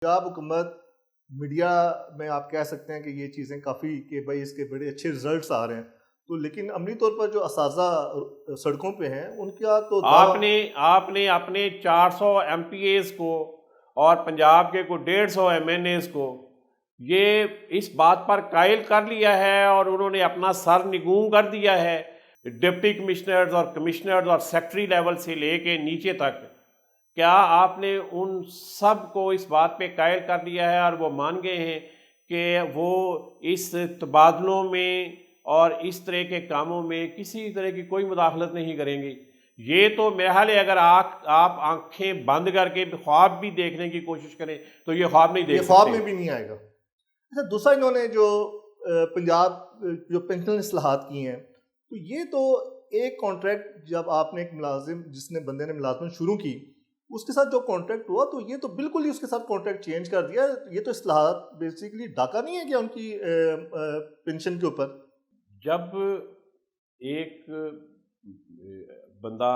पंजाब हुकूमत मीडिया में आप कह सकते हैं कि ये चीज़ें काफ़ी कि भाई इसके बड़े अच्छे रिजल्ट्स आ रहे हैं, तो लेकिन अमली तौर पर जो असाजा सड़कों पे हैं उनका तो दावा। आपने आपने अपने 400 एमपीएस को और पंजाब के को 150 एमएनएस को ये इस बात पर कायल कर लिया है और उन्होंने अपना सर निगूं कर दिया है। डिप्टी कमिश्नर्स और कमिश्नर्स और सेक्रेटरी लेवल से लेके नीचे तक, क्या आपने उन सब को इस बात पे कायल कर दिया है और वो मान गए हैं कि वो इस तबादलों में और इस तरह के कामों में किसी तरह की कोई मुदाखलत नहीं करेंगे? ये तो मेरा ख्याल है अगर आप आंखें बंद करके ख्वाब भी देखने की कोशिश करें तो ये ख्वाब नहीं ये देख ख्वाब सकते। में भी नहीं आएगा। अच्छा, दूसरा इन्होंने जो पंजाब जो पेंशन इस्लाहात की हैं, तो ये तो एक कॉन्ट्रैक्ट जब आपने एक मुलाजिम जिसने बंदे ने मुलाजमत शुरू की उसके साथ जो कॉन्ट्रैक्ट हुआ, तो ये तो बिल्कुल ही उसके साथ कॉन्ट्रैक्ट चेंज कर दिया। ये तो इस्लाहात बेसिकली डाका नहीं है क्या उनकी पेंशन के ऊपर? जब एक बंदा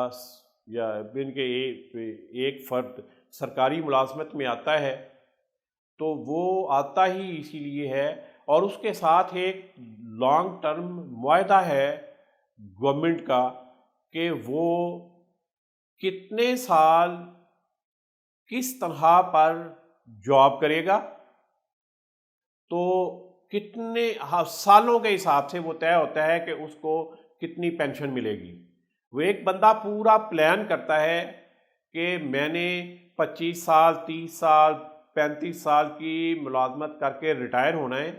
या इनके एक फ़र्द सरकारी मुलाजमत में आता है तो वो आता ही इसीलिए है और उसके साथ एक लॉन्ग टर्म मुआहदा है गवर्नमेंट का कि वो कितने साल किस तरह पर जॉब करेगा, तो कितने सालों के हिसाब से वो तय होता है कि उसको कितनी पेंशन मिलेगी। वो एक बंदा पूरा प्लान करता है कि मैंने 25 साल 30 साल 35 साल की मुलाजमत करके रिटायर होना है,